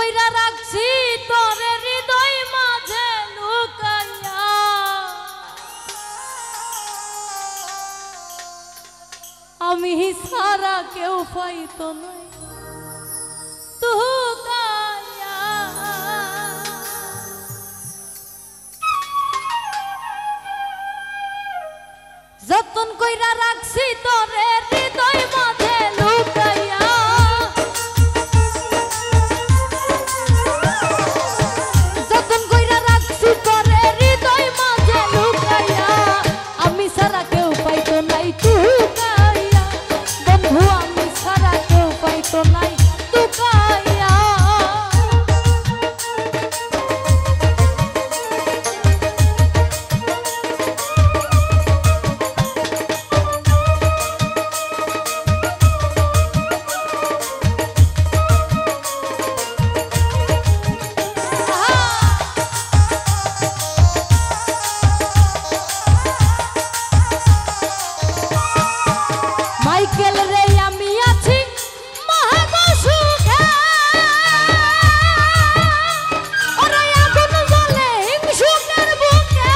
কইরা রাখছি তোরে হৃদয় মাঝে লুকাইয়া আমি সারা কেউ পাইতো না তুকাইয়া যতন কইরা রাখছি তোরে হৃদয় মাঝে লুকাইয়া যতন কইরা রাখছি তোরে হৃদয় মাঝে লুকাইয়া আমি সারা কেউ পাইতো নাই তুকাইয়া বন্ধু আমি সারা কেউ পাইতো নাই তুকাইয়া মাইকেল রে আমি আছি মহাগো সুখে ওরে আগুন জ্বলে হিংসুকের বুকে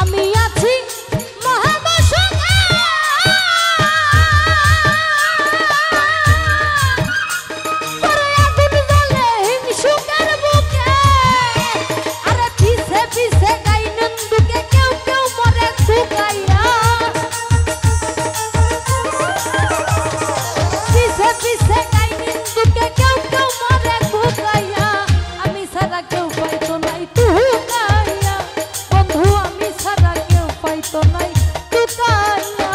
আমি আছি মহাগো সুখে ওরে আগুন জ্বলে হিংসুকের বুকে আরে পিছে পিছে গাই নন্দুকে কেউ কেউ মরে ঠুকাইয়া পিছে পিছে গাই নন্দুকে কেউ কেউ মরে ঠুকাইয়া আমি সারা কেউ পাইতো নাই ঠুকাইয়া বন্ধু আমি সারা কেউ পাইতো নাই ঠুকাইয়া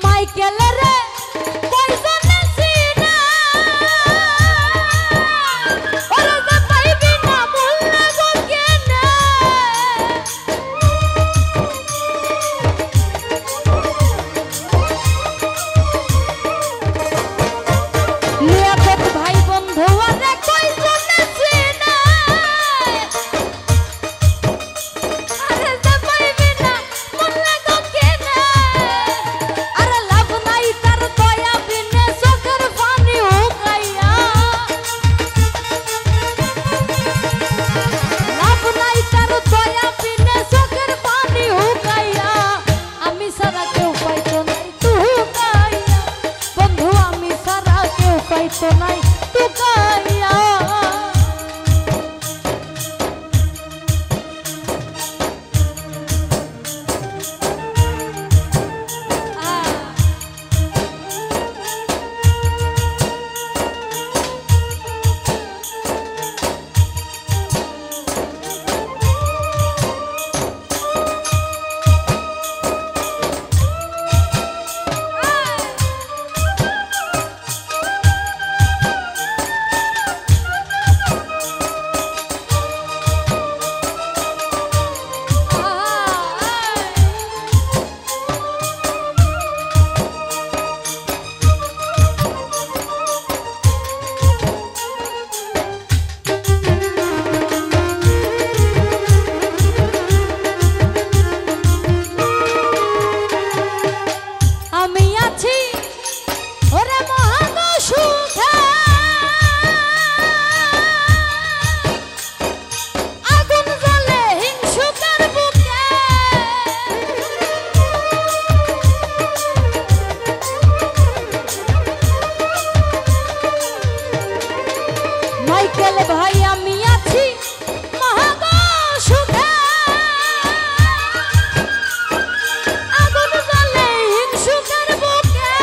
মাইকেল রে কয়জনে চিনে ওরে যে পাইবি না বললে গো কেনে লিয়াকত ভাই বন্ধু আরে কয়জনে চিনে আরে যে পাইবি না বললে গো কেনে আরে লাভ নাই তার দয়া বিনে চোখের পানি হুকাইয়া লাভ নাই তার দয়া বিনে চোখের পানি হুকাইয়া আমি সারা কেউ পাইতো নাই তুকাইয়া বন্ধু আমি সারা কেউ পাইতো নাই তুকাইয়া আমি আছি ওরে মহাগো সুখে আগুন জ্বলে হিংসুকের বুকে মাইকেল ভাই আমি আছি মহাগো সুখে আগুন জ্বলে হিংসুকের বুকে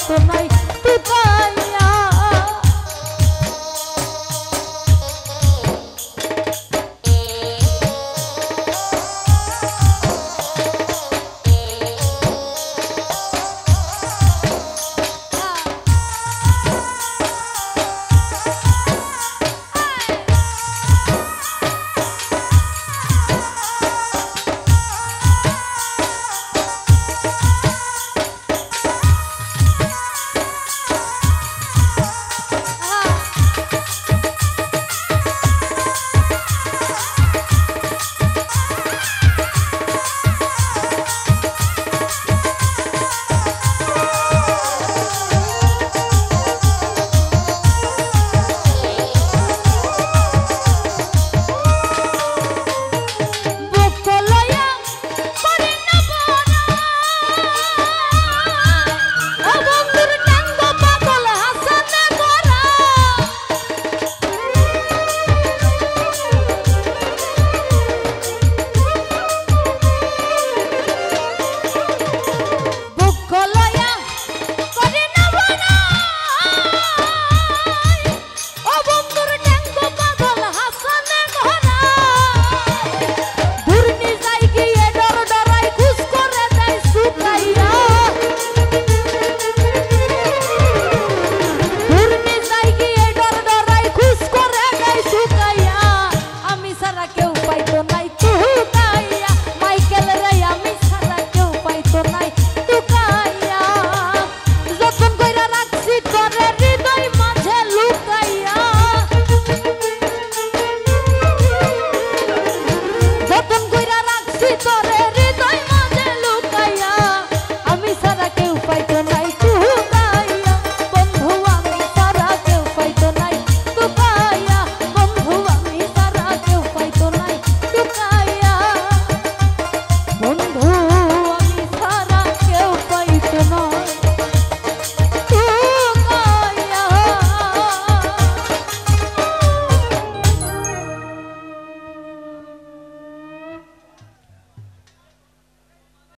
উপায় তো নাই